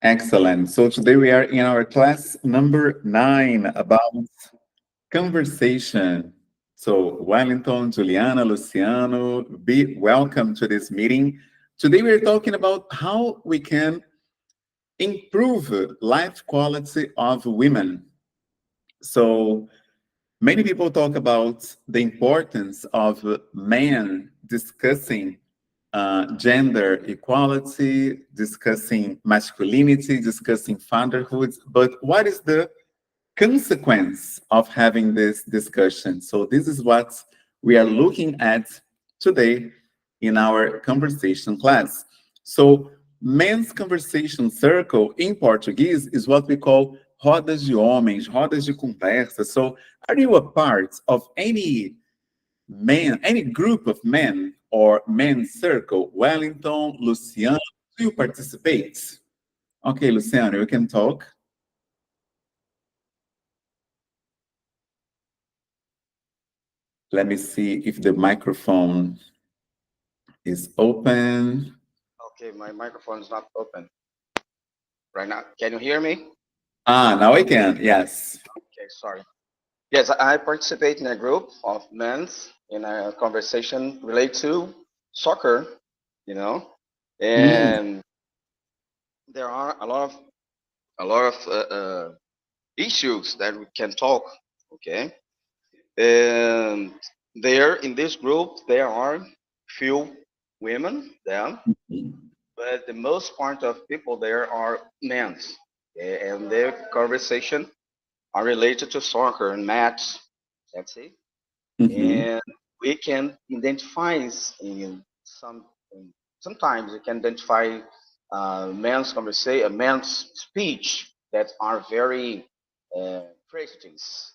Excellent. So today we are in our class number 9 about conversation. So Wellington, Juliana, Luciano, be welcome to this meeting. Today we're talking about how we can improve life quality of women. So many people talk about the importance of men discussing gender equality, discussing masculinity, discussing fatherhood, but what is the consequence of having this discussion? So this is what we are looking at today in our conversation class. So men's conversation circle in Portuguese is what we call rodas de homens, rodas de conversa. So are you a part of any men, any group of men or men's circle? Wellington, Luciano, do you participate? Okay, Luciano, you can talk. Let me see if the microphone is open. Okay, my microphone is not open right now. Can you hear me? Now I can, yes. Okay, sorry. Yes, I participate in a group of men in a conversation related to soccer, you know, Mm, and there are a lot of issues that we can talk. Okay, and there in this group there are few women there, but the most part of people there are men, and their conversation are related to soccer and match. That's it. mhm. And we can identify in sometimes we can identify men's speech that are very prejudice.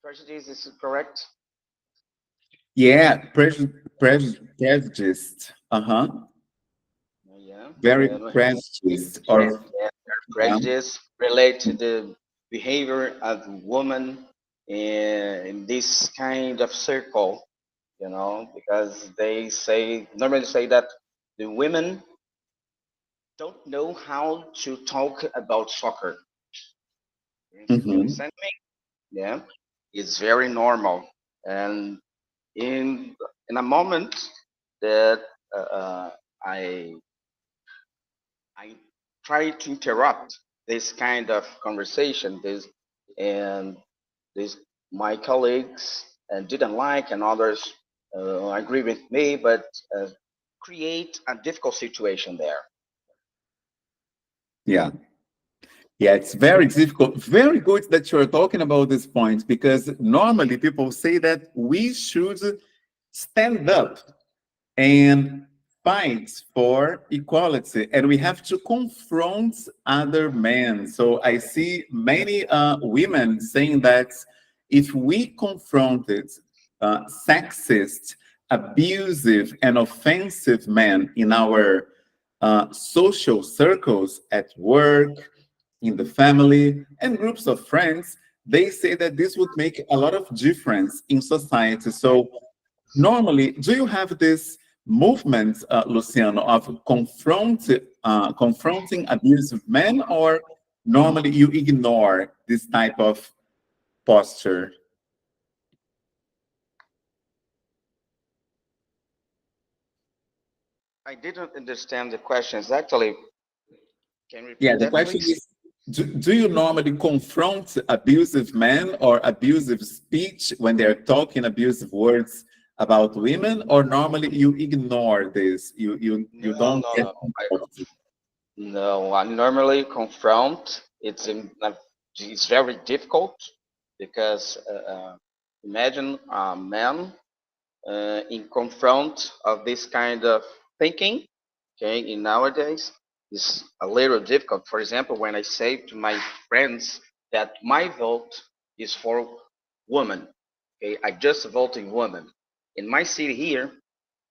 Prejudice is correct. Yeah, prejudiced. Uh-huh. Yeah, Very and prejudiced. yeah, Or yeah, yeah. prejudice relate to the behavior of women in this kind of circle, because they say normally say that the women don't know how to talk about soccer. You Mhm. understand me? Yeah, it's very normal, and in in a moment that uh, uh, I I try to interrupt this kind of conversation, and this my colleagues didn't like, and others agree with me, but uh, create a difficult situation there. Yeah. Yeah, it's very difficult. Very good that you're talking about this point because normally people say that we should stand up and fight for equality, and we have to confront other men. So I see many women saying that if we confronted sexist, abusive, and offensive men in our social circles at work, in the family, and groups of friends, they say that this would make a lot of difference in society. So normally, do you have this movement, Luciano, of confronting abusive men, or normally you ignore this type of posture? I didn't understand the questions. Actually, can you Yeah, repeat the that, question please? is, do you normally confront abusive men or abusive speech when they're talking abusive words about women, or normally you ignore this? You No, don't no, get no. involved? No, I normally confront. It's very difficult because imagine a man in confront of this kind of thinking. Okay, in nowadays, it's a little difficult. For example, when I say to my friends that my vote is for women, okay, I just voting women. In my city here,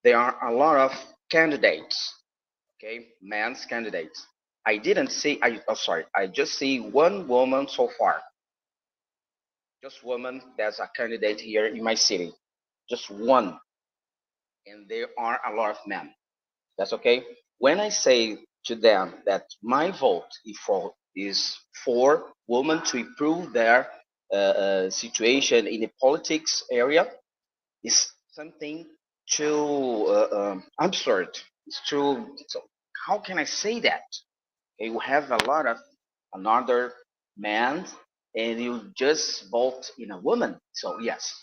there are a lot of candidates, okay, men's candidates. I didn't see, sorry, I just see one woman so far, just woman that's a candidate here in my city, just one, and there are a lot of men. That's okay. When I say to them that my vote is for women to improve their situation in the politics area is something too absurd. It's too. So how can I say that? You have a lot of another man, and you just vote in a woman. So yes,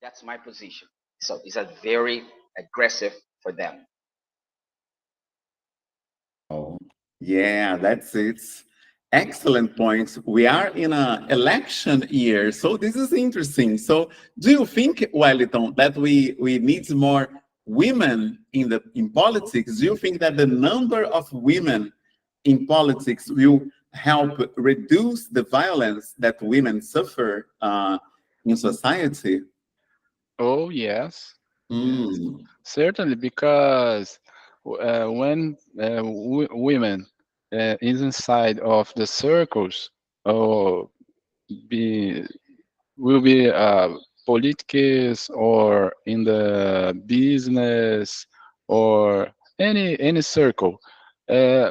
that's my position. So it's a very aggressive for them. Oh, yeah, that's it. Excellent points. We are in an election year, so this is interesting. So, do you think, Wellington, that we need more women in politics? Do you think that the number of women in politics will help reduce the violence that women suffer in society? Oh, yes. Yes. Mm. Certainly, because when women is inside of the circles, or be will be politics or in the business or any circle, uh,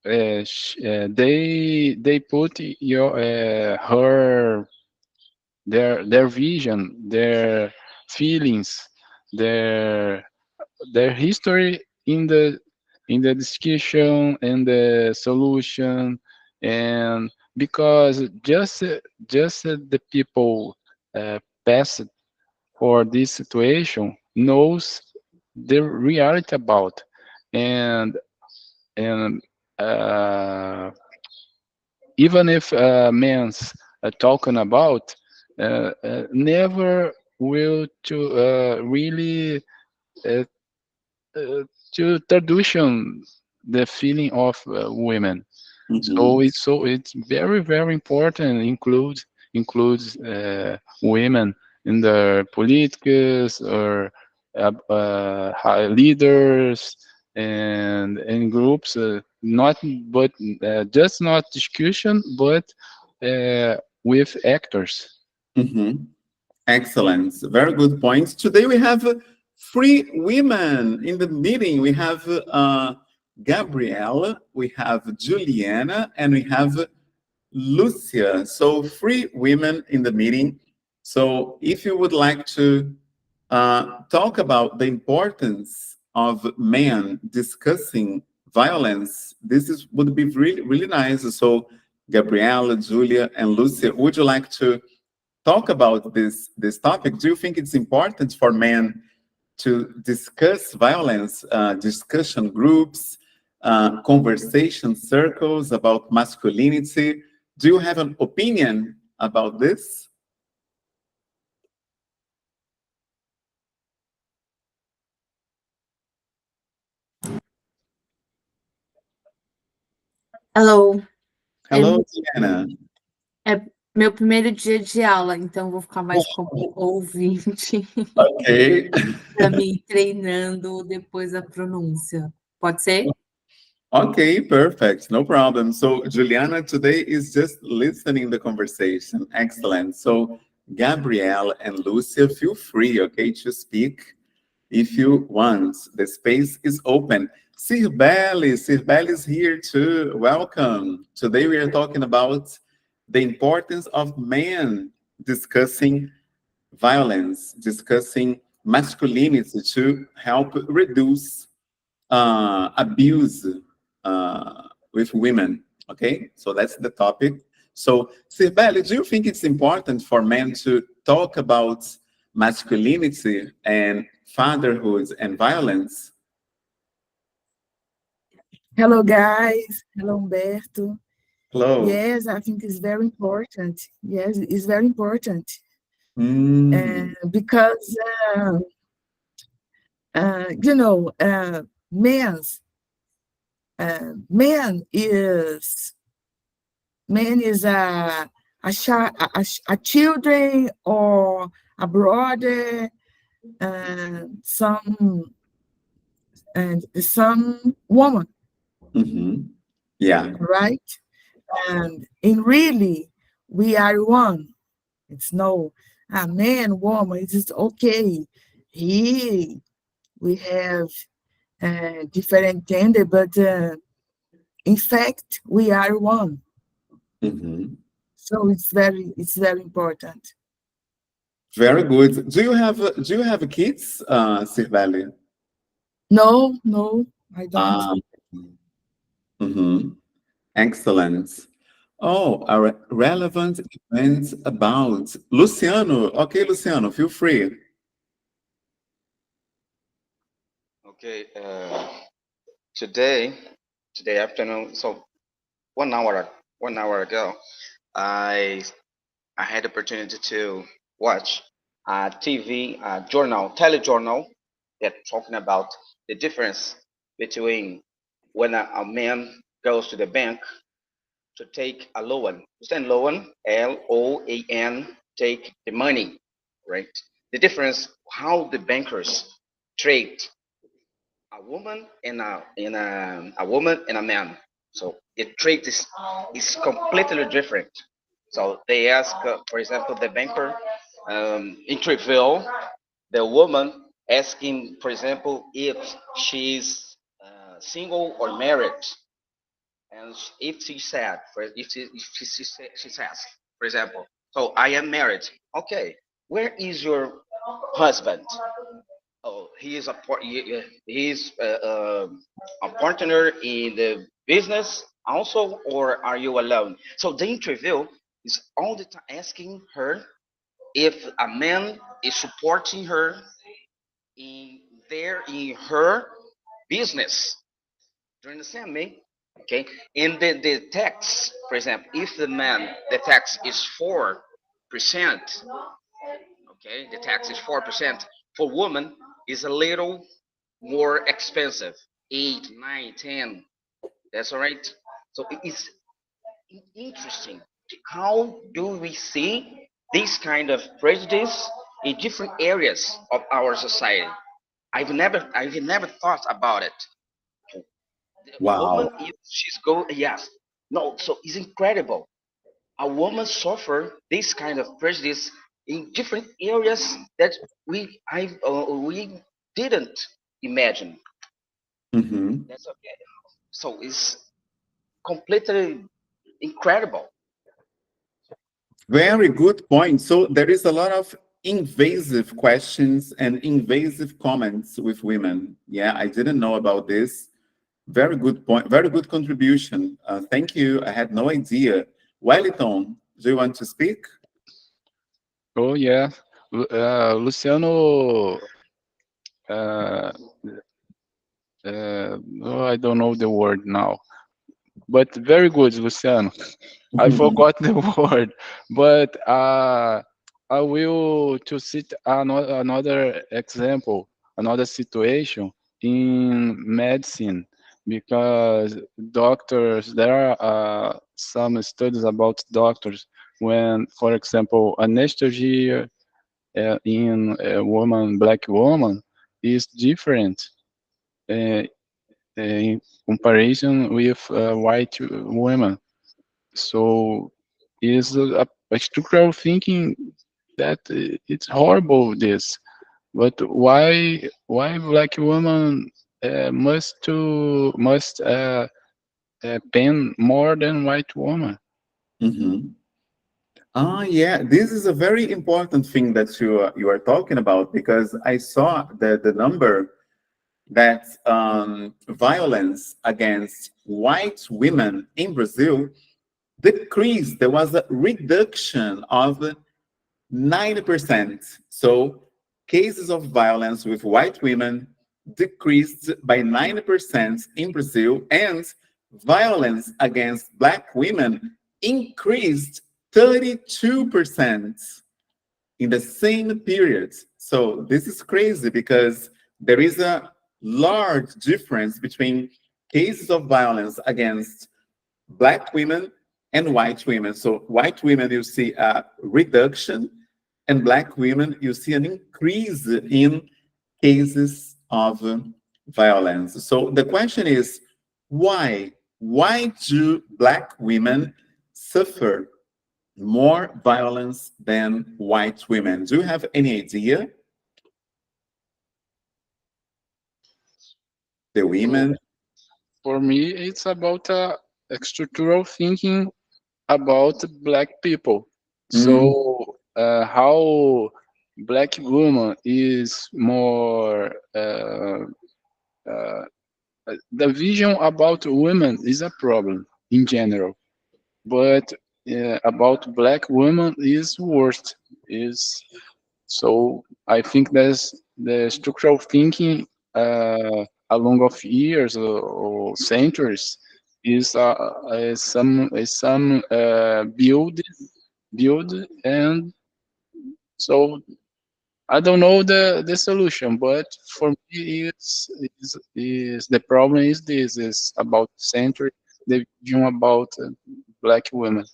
they put your her their vision, their feelings, their history in the discussion and the solution. And because just the people passed for this situation knows the reality about. And and uh, even if men's talking about, never will to really uh, to traduction the feeling of women. Mhm. So it's very very important includes women in the politics or high leaders and in groups, not but just not discussion, but with actors. Mhm. Excellent. Very good points. Today we have three women in the meeting. We have Gabrielle, we have Juliana, and we have Lucia. So three women in the meeting. So if you would like to talk about the importance of men discussing violence, would be really, really nice. So Gabrielle, Julia, and Lucia, would you like to talk about this topic? Do you think it's important for men to discuss violence, discussion groups, conversation circles about masculinity? Do you have an opinion about this? Hello, é, Hello, Diana. é meu primeiro dia de aula, então vou ficar mais como ouvinte Okay. para me treinando depois da pronúncia. Pode ser? Okay, perfect. No problem. So Juliana today is just listening the conversation. Excellent. So Gabrielle and Lucia, feel free, okay, to speak if you want. The space is open. Sirbeli is here too. Welcome. Today we are talking about the importance of men discussing violence, discussing masculinity to help reduce abuse with women. Okay, so that's the topic. So, Sirbeli, do you think it's important for men to talk about masculinity and fatherhood and violence? Hello, guys. Hello, Humberto. Hello. Yes, I think it's very important. Yes, it's very important. Because, man's man is a children or a brother, some woman, Yeah. right? And in really, we are one. It's no a man, woman. It's just okay. We have different gender, but in fact, we are one. Mhm. So it's very important. Very good. Do you have kids, Sirveli? No, I don't. Ah, excellent. Oh, a relevant event about Luciano. Okay, Luciano, feel free. Okay, today afternoon, so 1 hour ago, I had the opportunity to watch a TV telejournal that talking about the difference between when a man goes to the bank to take a loan. Understand loan? LOAN, take the money, right? The difference how the bankers trade a woman and a woman and a man. So the trade is completely different. So they ask, for example, the banker interview the woman asking, for example, if she's single or married, and if she said, she says, for example, so I am married. Okay, where is your husband? Oh, he is a partner in the business also, or are you alone? So the interview is all the time asking her if a man is supporting her in in her business. Do you understand me? Okay. In the tax, for example, if the tax is 4%, okay, the tax is 4%. For women is a little more expensive, 8, 9, 10. That's all right. So it's interesting. How do we see this kind of prejudice in different areas of our society? I've never thought about it. The Wow. woman, if she's go, yes, no. So it's incredible. A woman suffer this kind of prejudice in different areas that we didn't imagine. Mhm. That's okay. So it's completely incredible. Very good point. So there is a lot of invasive questions and invasive comments with women. Yeah, I didn't know about this. Very good point. Very good contribution. Thank you. I had no idea. Wellington, do you want to speak? Oh yeah, Luciano. Oh, I don't know the word now, but very good, Luciano. I forgot the word, but I will to cite another example, another situation in medicine, because doctors, there are some studies about doctors when, for example, anesthesia in a woman, black woman, is different uh, in comparison with white women. So is a structural thinking that it's horrible this, but why black women must pay more than white woman? Mhm. Ah, yeah, this is a very important thing that you are talking about, because I saw the number that violence against white women in Brazil decreased. There was a reduction of 90%. So cases of violence with white women decreased by 90% in Brazil, and violence against black women increased 32% in the same period. So this is crazy, because there is a large difference between cases of violence against black women and white women. So white women, you see a reduction, and black women, you see an increase in cases of violence. So the question is, why? Why do black women suffer more violence than white women? Do you have any idea? the women? For me, it's about structural thinking about black people. So how black woman is more the vision about women is a problem in general, but about black women is worst. Is so I think there's the structural thinking along of years or centuries is some build, and so I don't know the solution, but for me is the problem is this is about century the vision about black women.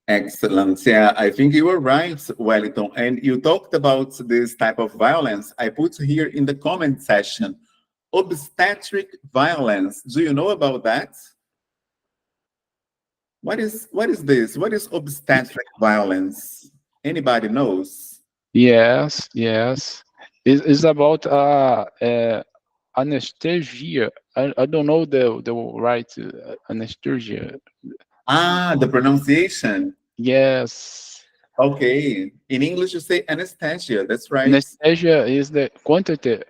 Excellent. Yeah, I think you were right, Wellington. And you talked about this type of violence. I put here in the comment section, obstetric violence. Do you know about that? What is this? What is obstetric violence? Anybody knows? Yes, it's about anesthesia. I don't know the right anesthesia. Ah, the pronunciation. Yes. Okay. In English, you say anesthesia. That's right. Anesthesia is the quantity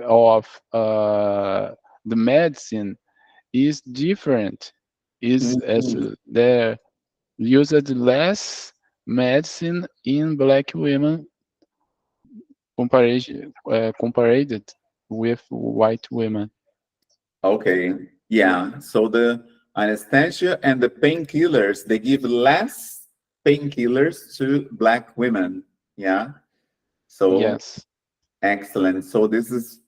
of the medicine is different. Is as there used less medicine in black women compared with white women. Okay. Yeah. So the anesthesia and the painkillers, they give less painkillers to black women. Yeah. So Yes. excellent. So this is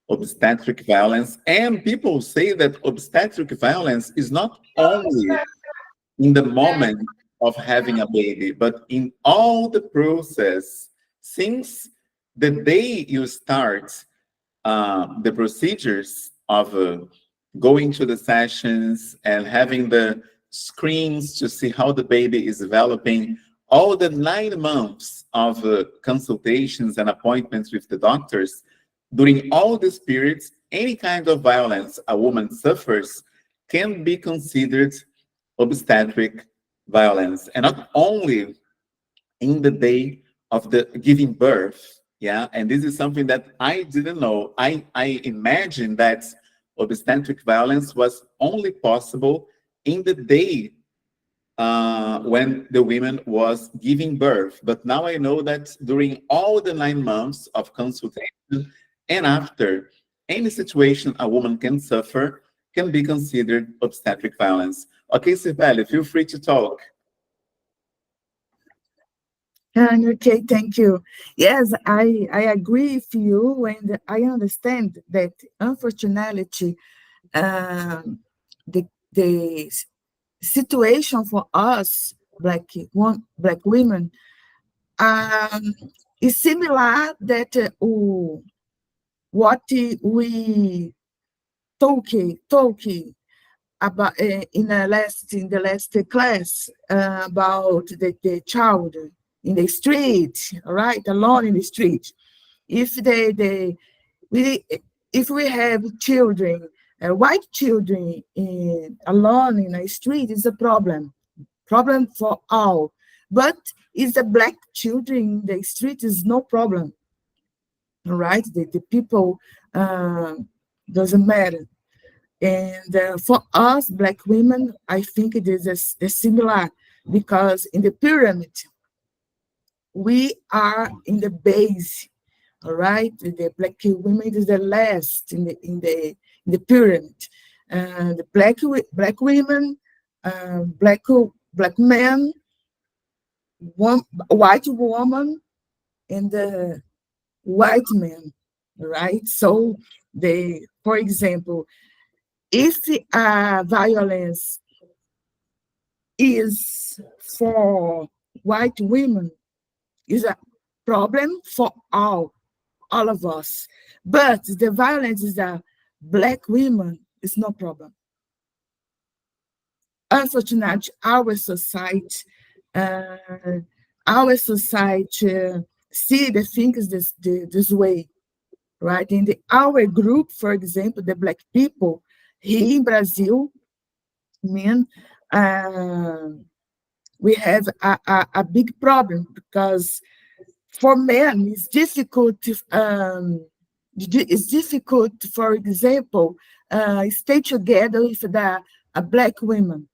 obstetric violence. And people say that obstetric violence is not only in the moment of having a baby, but in all the process, since the day you start the procedures of going to the sessions and having the screens to see how the baby is developing, all the 9 months of consultations and appointments with the doctors, during all these periods, any kind of violence a woman suffers can be considered obstetric violence, and not only in the day of the giving birth. Yeah, and this is something that I didn't know. I imagined that obstetric violence was only possible in the day when the woman was giving birth. But now I know that during all the 9 months of consultation and after, any situation a woman can suffer can be considered obstetric violence. Okay, Sibeli, feel free to talk. Okay, thank you. Yes, I agree with you, and I understand that unfortunately, the situation for us black women is similar that what we talk about in the last class about the child in the street, right, alone in the street. If if we have children, white children alone in the street, is a problem for all. But is the black children in the street is no problem, right? The people doesn't matter. And for us, black women, I think it is a similar, because in the pyramid, we are in the base, all right? The black women is the last in the pyramid. The black women, black men, white woman, and the white man, right? So for example, if violence is for white women, is a problem for all of us. But the violence is a black women is no problem. Unfortunately, our society see the things this way, right? In our group, for example, the Black people, here in Brazil, men, we have a big problem because for men, it's difficult for example, stay together with a Black woman,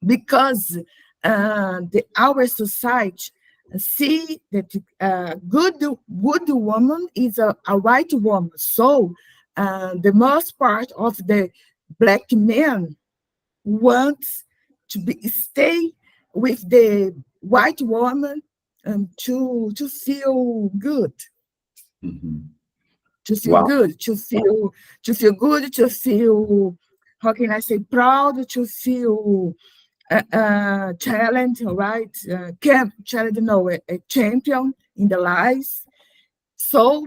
because our society see that good woman is a white woman. So the most part of the Black men wants to stay with the white woman to feel good. To feel Wow. good, to feel good, to feel, how can I say, proud, to feel challenge, right? Challenge, no, a champion in the lives. So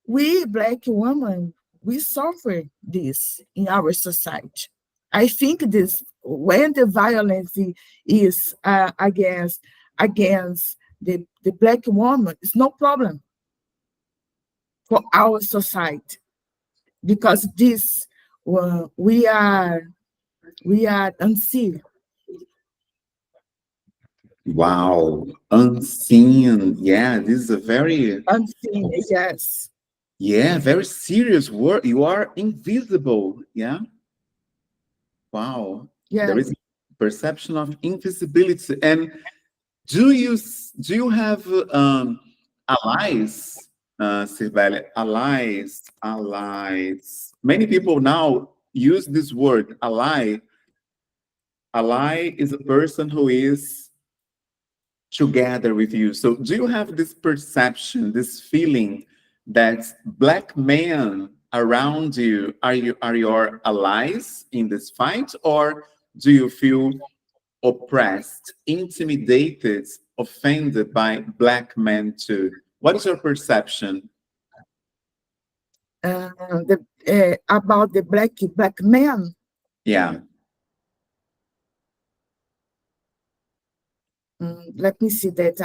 we Black women, we suffer this in our society. I think this, when the violence is against the Black woman, it's no problem for our society, because this we are unseen. Wow, unseen. Yeah, this is a very, Unseen, yes. yeah, very serious word. You are invisible. Yeah. Wow. Yes. There is perception of invisibility. And do you have allies, Sibeli? Allies. Many people now use this word, ally. Ally is a person who is together with you. So do you have this perception, this feeling that Black men around you are your allies in this fight, or do you feel oppressed, intimidated, offended by Black men too? What is your perception? About the black men. Yeah. Let me see that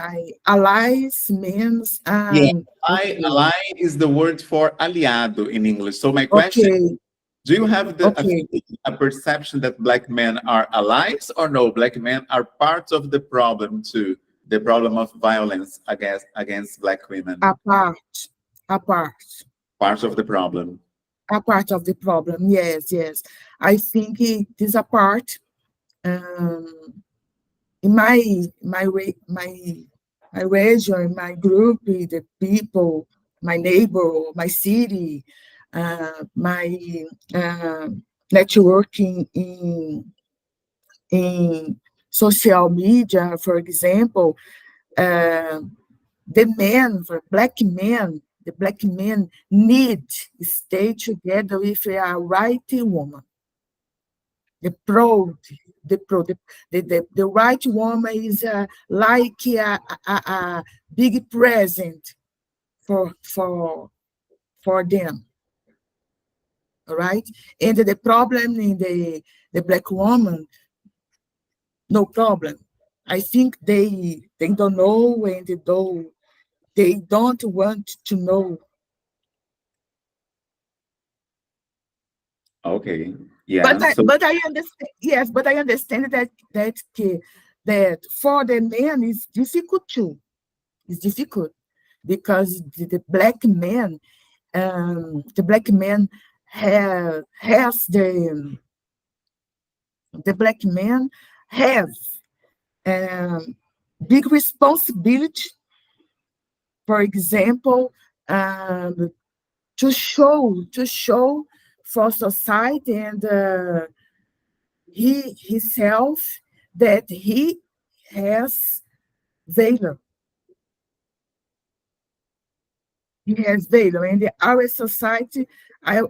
allies means Yeah. okay. Ally is the word for aliado in English. So my question, Okay. do you have Okay. a perception that Black men are allies, or no, Black men are part of the problem too, the problem of violence against Black women? Apart. Part of the problem. A part of the problem. Yes, yes. I think it is a part. In my region, my group, the people, my neighbor, my city, my networking in social media, for example, the Black men need stay together with a white woman. The white woman is like a big present for them, all right? And the problem in the Black woman, no problem. I think they don't know, and they don't want to know. Okay. Yeah. But I understand. Yes, but I understand that for the men it's difficult too. It's difficult because the Black man, has the Black man have big responsibility. For example, to show for society and himself that he has value. He has value, and our society, our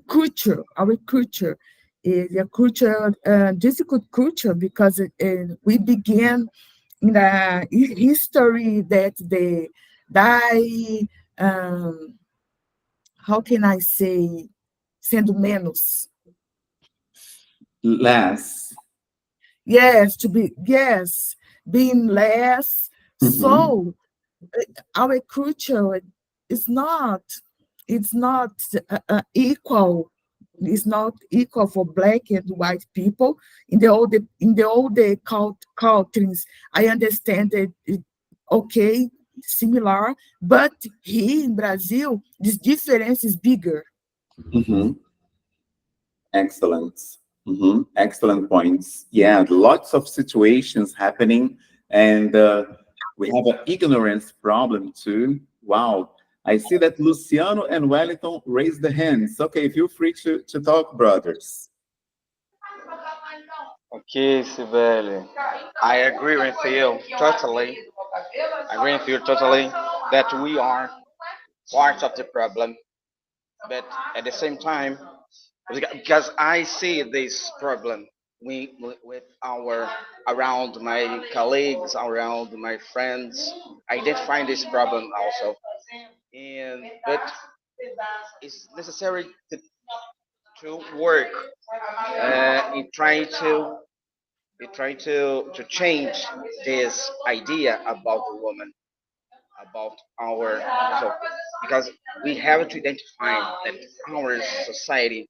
culture is a culture, difficult culture, because we began in a history that they die. How can I say, sendo menos? Less. Yes, being less. Mhm. So our culture is not, it's not equal. It's not equal for black and white people in the older cultures. I understand that okay, similar, but here in Brazil, this difference is bigger. Mhm. Excellent. Excellent points. Yeah, lots of situations happening, and we have an ignorance problem too. Wow. I see that Luciano and Wellington raised the hands. Okay, feel free to talk, brothers. Okay, Sibeli. I agree with you totally. I agree with you totally that we are part of the problem, but at the same time, because I see this problem with our around my colleagues, around my friends, I did find this problem also, and but it's necessary to work in trying to to change this idea about the woman, about our so because we have to identify that our society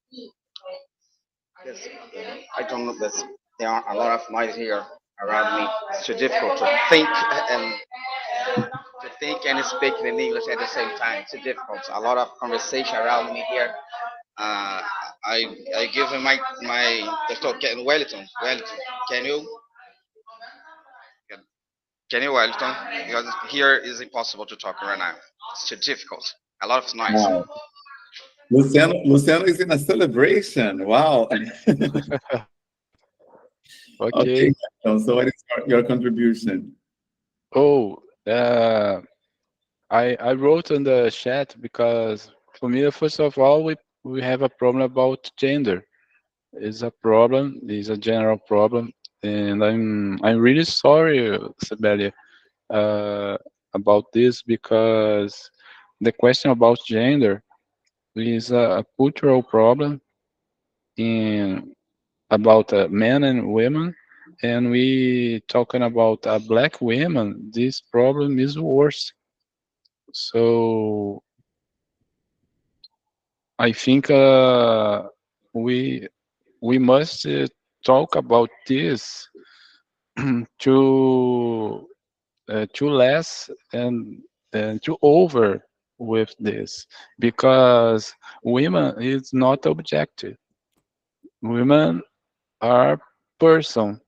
is, I don't know, this there are a lot of noise here around me. It's too difficult to think and speak in English at the same time. It's too difficult. A lot of conversation around me here. Uh, I give him my the talk. Wellington, can you can you Wellington? Because here is impossible to talk right now. It's too difficult. A lot of noise. Wow. Luciano is in a celebration. Wow. Okay. Okay, so what is your contribution? Oh, I wrote on the chat because for me, first of all, we have a problem about gender. It's a problem. It's a general problem, and I'm really sorry, Sibelia, about this because the question about gender is a cultural problem in about men and women, and we talking about black women. This problem is worse. So I think we we must talk about this to to less and to over with this because women is not objective. Women are person.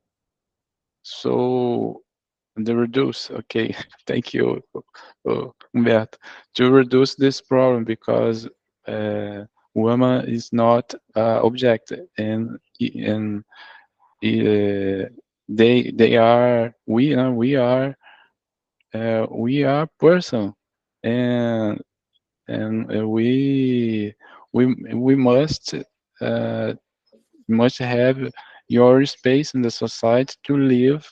So the reduce, okay, thank you, Humberto, to reduce this problem because woman is not object and they are we are person and we uh, must have your space in the society to live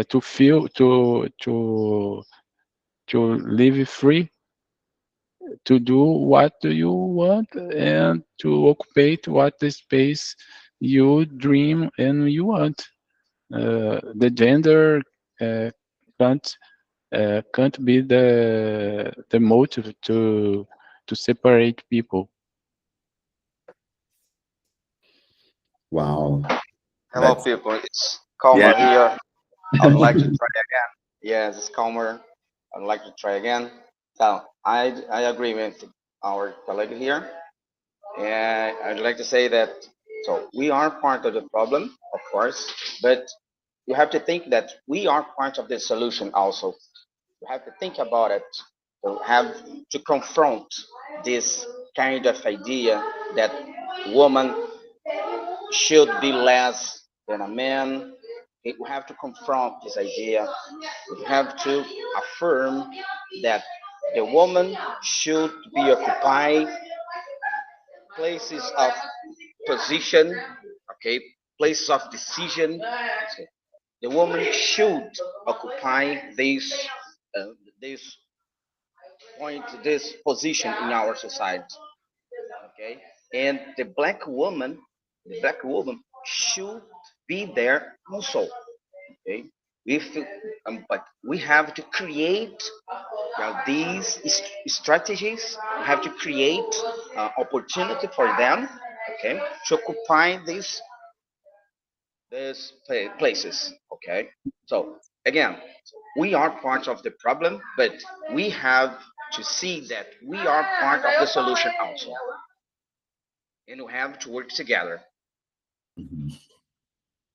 to feel to live free to do what do you want and to occupy what the space you dream and you want. The gender uh, can't can't be the motive to separate people. Wow. Hello, That's, people. It's calmer yeah. here. I would like to try again. Yes, it's calmer. I'd like to try again. So I agree with our colleague here, and I'd like to say that so we are part of the problem, of course, but you have to think that we are part of the solution also. You have to think about it. You have to confront this kind of idea that woman should be less than a man. We have to confront this idea. We have to affirm that the woman should be occupying places of position, okay, places of decision. Okay. The woman should occupy uh, this this position in our society, okay. And the black woman should be there also, okay. But we have to create these strategies. We have to create opportunity for them, okay, to occupy these places, okay. So again, we are part of the problem, but we have to see that we are part of the solution also, and we have to work together.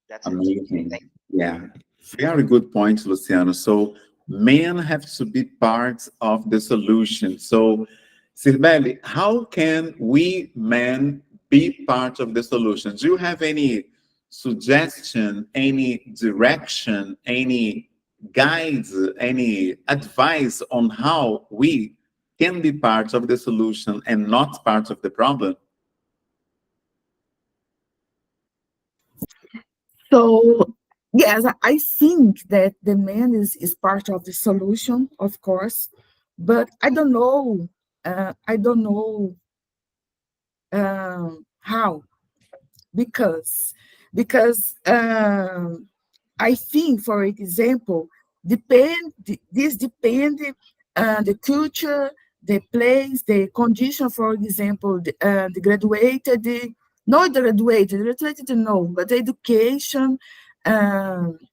That's it. Amazing. Yeah, very good point, Luciano. So men have to be part of the solution. So, Sibeli, how can we men be part of the solution? Do you have any suggestion, any direction, any guides, any advice on how we can be part of the solution and not part of the problem? So yes, I think that the man is part of the solution, of course, but I don't know. I don't know how, because I think, for example, this depend the culture, the place, the condition. For example, the graduated, not the graduated, no, but the education,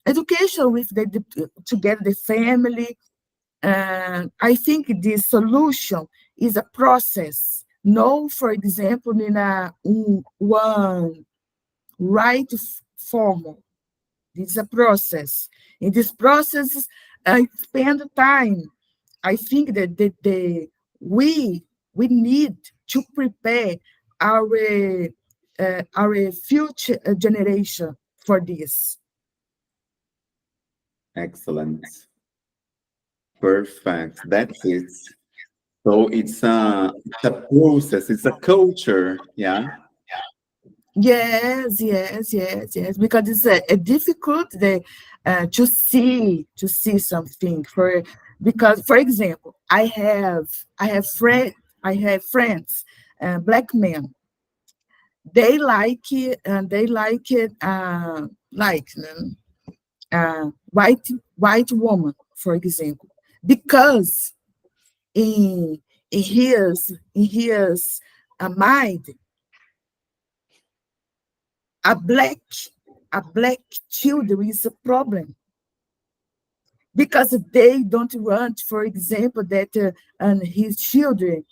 education with together the family. I think the solution is a process. No, for example, in one right formula. It's a process. In this process, I spend time. I think that we need to prepare our future generation for this. Excellent. Perfect. That's it. So it's a process, it's a culture, yeah. Yes, because it's a difficult to see something because, for example, I have friends, black men. They like it, and they like it white woman, for example, because in his mind, a black children is a problem, because they don't want, for example, that and his children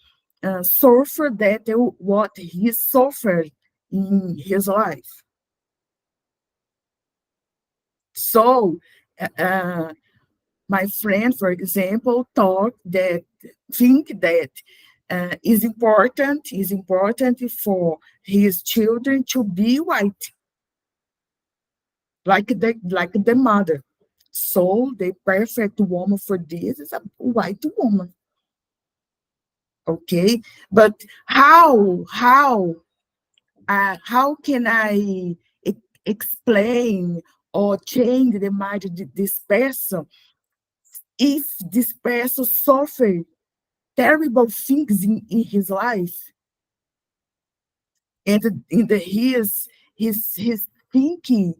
suffer that what he suffered in his life. So my friend, for example, think that is important for his children to be white, like the mother. So the perfect woman for this is a white woman. Okay, but how can I explain or change the mind of this person if this person suffered terrible things in his life, and his thinking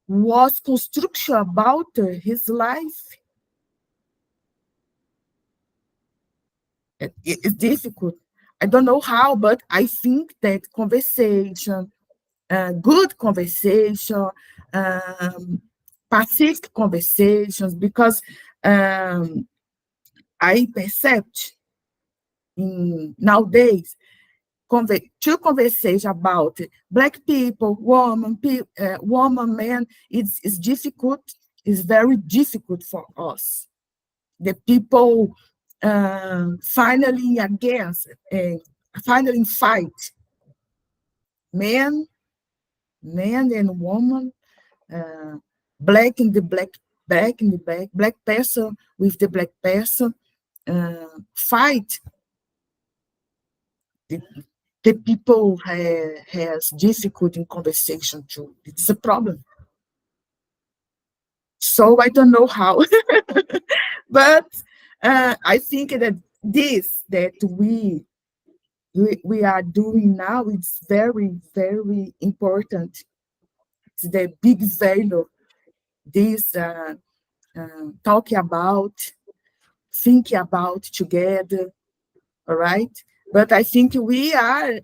was construction about his life? It's difficult. I don't know how, but I think that conversation, good conversation, pacific conversations, because I perceived nowadays two conversations about black people, woman, man, it's difficult. It's very difficult for us. The people finally fight. Men and woman, black in the black person with the black person fight. The people has difficulty in conversation too. It's a problem. So I don't know how, but I think that we are doing now, it's very, very important. It's the big value. This talk about, think about together, all right? But I think we are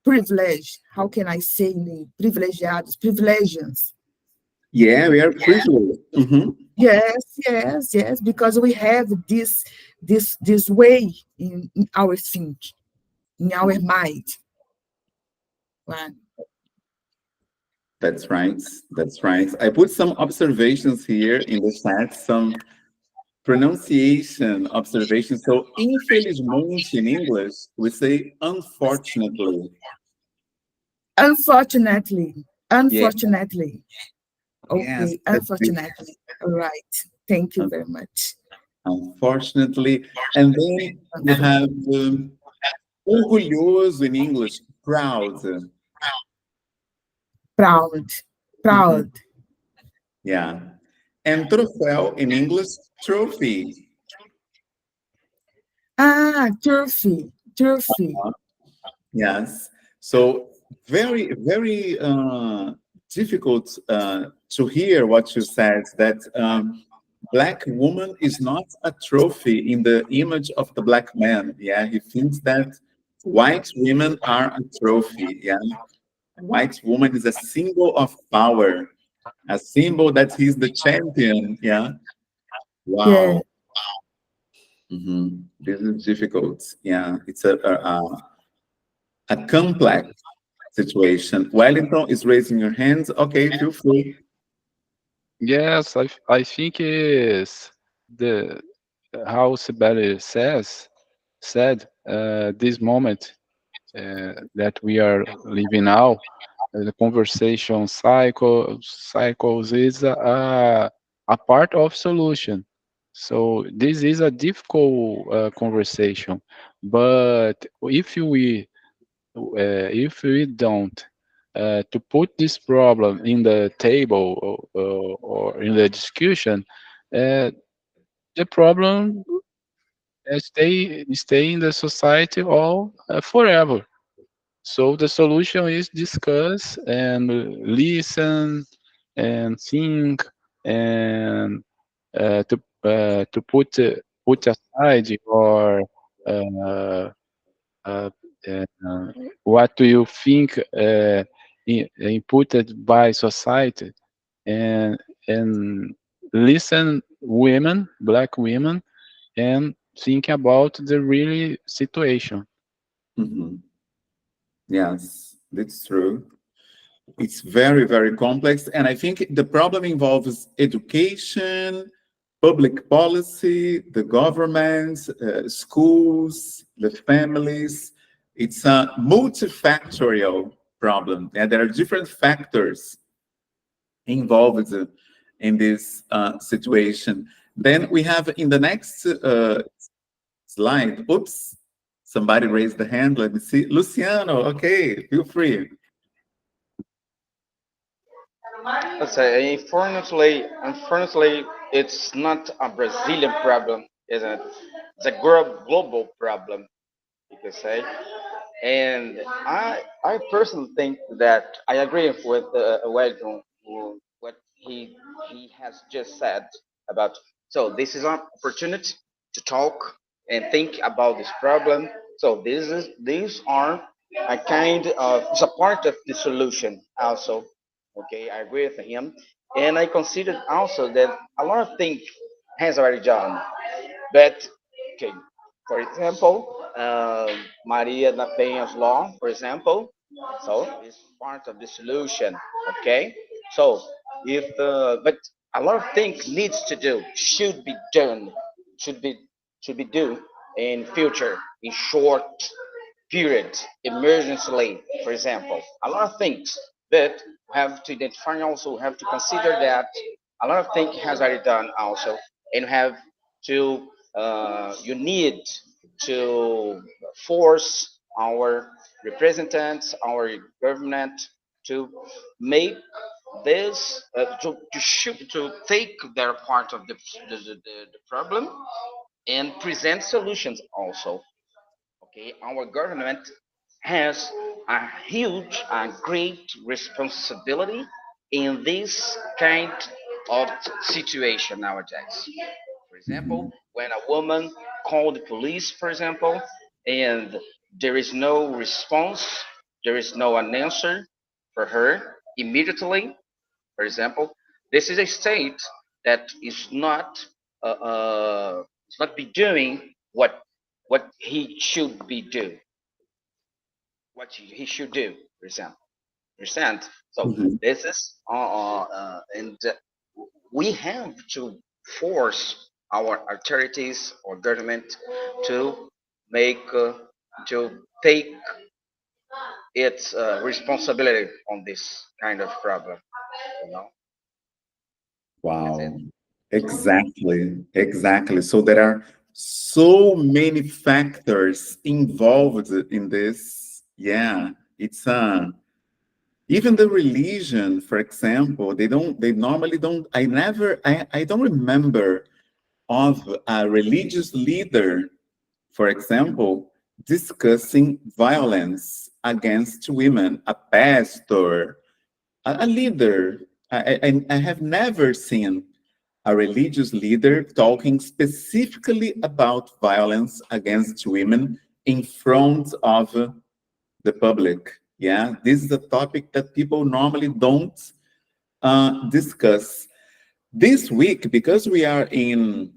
privileged. How can I say privilegiados, privilegions? Yeah, we are privileged. Yes, because we have this way in our think, in our mind. Right. That's right. That's right. I put some observations here in the chat, some pronunciation observations. So, infelizmente in English, we say unfortunately. Unfortunately. Yeah. Okay, Yes, unfortunately. All right. Thank you very much. Unfortunately. And then you have orgulhoso in English, proud. Proud. Yeah. And troféu in English, trophy. Trophy. Yes. So very, very difficult to hear what you said, that Black woman is not a trophy in the image of the Black man. Yeah, he thinks that white women are a trophy. Yeah, white woman is a symbol of power, a symbol that he's the champion. Yeah. Yeah. Wow. This is difficult. Yeah, it's a complex situation. Wellington is raising your hands. Okay, feel free. Yes, I think is the how Sibeli said this moment that we are living now, the conversation cycles is a part of solution. So this is a difficult conversation, but if we don't to put this problem in the table or in the discussion, the problem stay in the society all forever. So the solution is discuss and listen and think and to put aside or uh, uh, what do you think inputted by society and and listen women, Black women, and think about the really situation. Yes, that's true. It's very, very complex. And I think the problem involves education, public policy, the government, schools, the families. It's a multifactorial problem. And there are different factors involved in this situation. Then we have in the next slide, oops, somebody raised the hand. Let me see. Luciano, okay, feel free. Let's say, unfortunately, it's not a Brazilian problem, isn't it? It's a global problem, you could say. And I personally think that I agree with Wellington, what he has just said about. So this is an opportunity to talk and think about this problem. So these are a kind of, it's a part of the solution also. Okay, I agree with him, and I consider also that a lot of things has already done, but okay, for example, Maria da Penha's law, for example, so it's part of the solution. Okay, so if but a lot of things needs to do, should be done, should be should be done in future, in short period, emergency, for example, a lot of things that have to identify, also have to consider that a lot of things has already done also, and have to you need to force our representatives, our government to make this to take their part of the problem and present solutions also. Okay, our government has a huge and great responsibility in this kind of situation nowadays. For example, when a woman called the police, for example, and there is no response, there is no an answer for her immediately, for example, this is a state that is not be doing what he should be do, what he should do, for example. Understand? So Mhm. this is and we have to force our authorities or government to make to take its responsibility on this kind of problem. You know, that's it. Wow. Exactly. Exactly. So there are so many factors involved in this. Yeah. It's even the religion, for example, they normally don't, I don't remember of a religious leader, for example, discussing violence against women, a pastor, a leader. I have never seen a religious leader talking specifically about violence against women in front of the public. Yeah, this is a topic that people normally don't discuss. This week, because we are in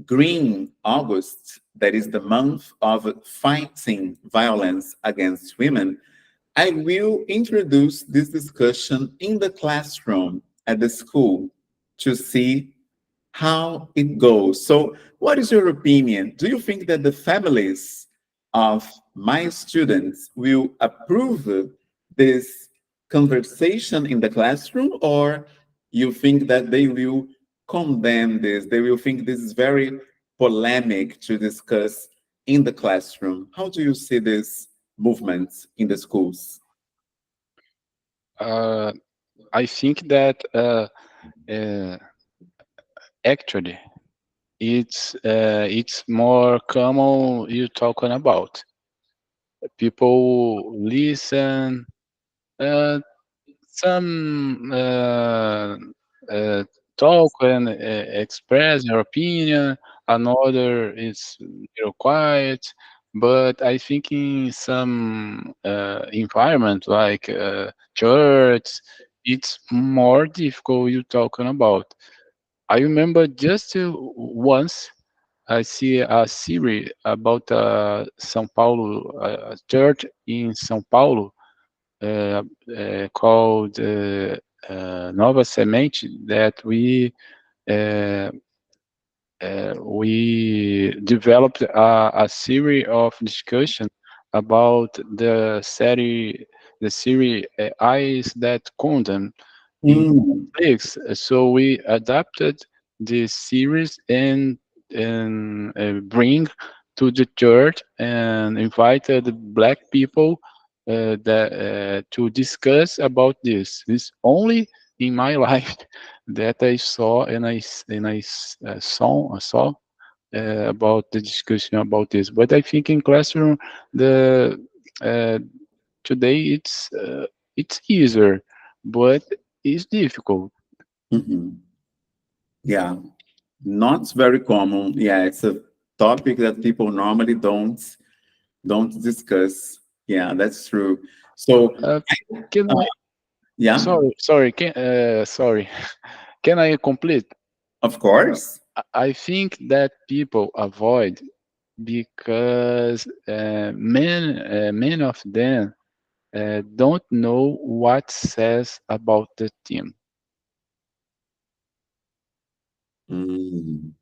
Green August, that is the month of fighting violence against women, I will introduce this discussion in the classroom at the school to see how it goes. So, what is your opinion? Do you think that the families of my students will approve this conversation in the classroom, or you think that they will condemn this? They will think this is very polemic to discuss in the classroom. How do you see this movement in the schools? I think that actually it's more common you talking about. People listen, some talk and express their opinion. Another is quiet. But I think in some environment like church, it's more difficult you talking about. I remember just once I see a series about São Paulo, a church in São Paulo called Nova Semente that uh, we developed a series of discussion about the series Eyes That Condemn in Mm, Netflix. So we adapted this series and bring to the church and invited black people that to discuss about this. This only in my life that I saw and I saw about the discussion about this. But I think in classroom the uh, today it's easier, but it's difficult. mhm. Yeah, not very common. Yeah, it's a topic that people normally don't discuss. Yeah, that's true. So, Uh, can uh, I? yeah, Sorry. Can I complete? of course. I think that people avoid because many of them don't know what says about the team. Mm.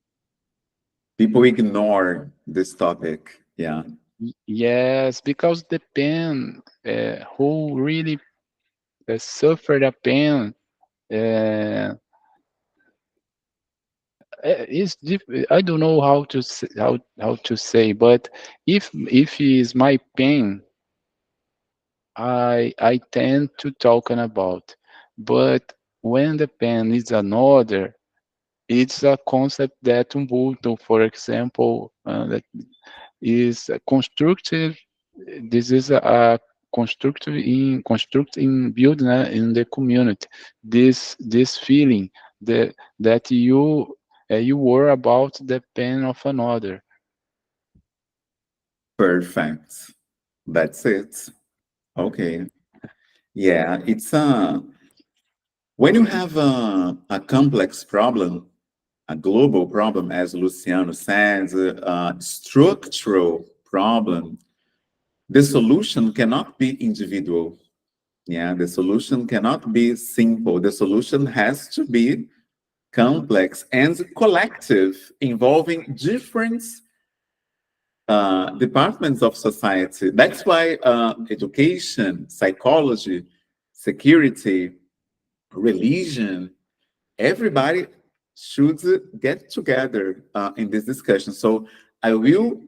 People ignore this topic. Yeah. Yes, because the pain, who really suffered a pain, uh, I don't know how to say, but if is my pain, I tend to talking about. But when the pain is another, it's a concept that Ubuntu, for example, that is constructive. This is a constructive in building in the community. This feeling that you were about the pain of another. Perfect. That's it. Okay. Yeah, it's when you have a complex problem, a global problem, as Luciano says, a structural problem, the solution cannot be individual. Yeah, the solution cannot be simple. The solution has to be complex and collective, involving different departments of society. That's why education, psychology, security, religion, everybody should get together in this discussion. So I will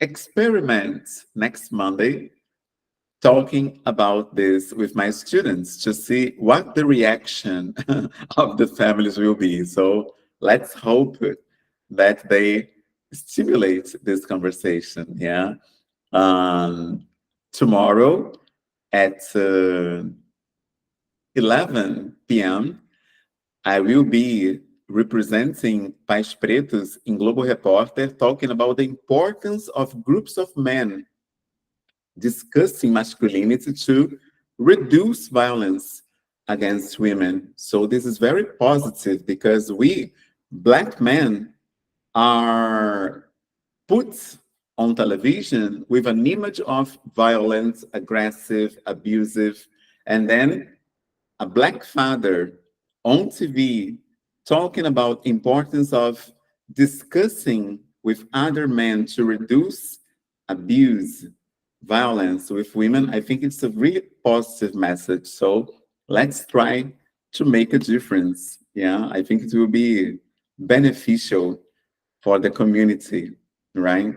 experiment next Monday talking about this with my students to see what the reaction of the families will be. So let's hope that they stimulate this conversation. Yeah. Tomorrow at 11 p.m., I will be representing Pais Pretos in Globo Repórter, talking about the importance of groups of men discussing masculinity to reduce violence against women. So this is very positive because we, Black men, are put on television with an image of violent, aggressive, abusive, and then a Black father on TV talking about importance of discussing with other men to reduce abuse, violence with women. I think it's a really positive message. So let's try to make a difference. Yeah, I think it will be beneficial for the community, right?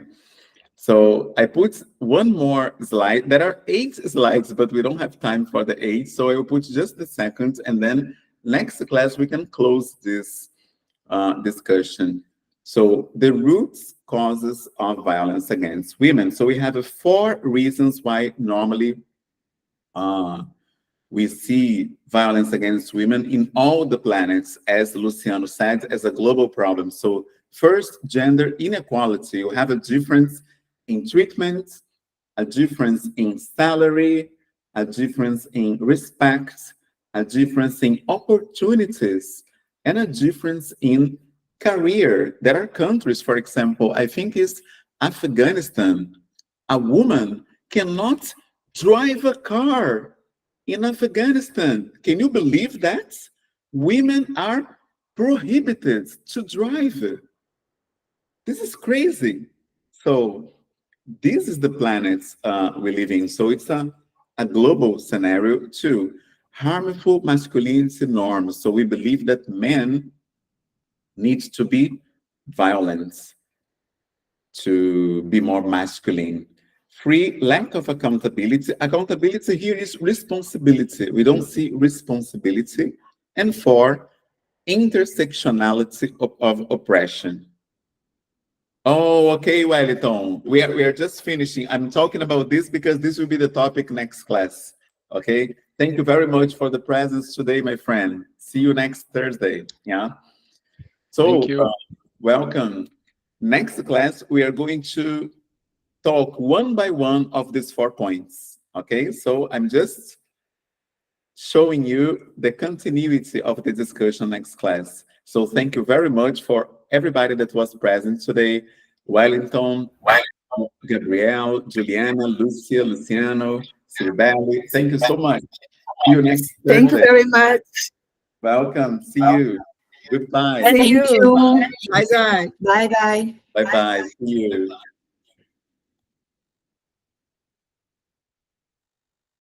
So I put one more slide. There are 8 slides, but we don't have time for the 8. So I will put just the second, and then next class we can close this discussion. So the root causes of violence against women. So we have 4 reasons why normally we see violence against women in all the planets, as Luciano said, as a global problem. So first, gender inequality. You have a difference in treatment, a difference in salary, a difference in respect, a difference in opportunities, and a difference in career. There are countries, for example, I think it's Afghanistan. A woman cannot drive a car in Afghanistan. Can you believe that? Women are prohibited to drive. This is crazy. So this is the planet we live in. So it's a global scenario too. Harmful masculinity norms. So we believe that men need to be violent to be more masculine. 3, lack of accountability. Accountability here is responsibility. We don't see responsibility. And 4, intersectionality of oppression. Oh, okay, Wellington. We are just finishing. I'm talking about this because this will be the topic next class. Okay. Thank you very much for the presence today, my friend. See you next Thursday. Yeah. So, Thank you. Welcome. Next class, we are going to talk one by one of these 4 points. Okay. So I'm just showing you the continuity of the discussion next class. So thank you very much for everybody that was present today. Wellington, Gabriel, Juliana, Lucia, Luciano, Sibeli. Thank you so much. See you next Thursday. Thank you very much. Welcome. See you. Goodbye. See Thank you. you. Bye-bye. Bye-bye. Bye-bye. See you.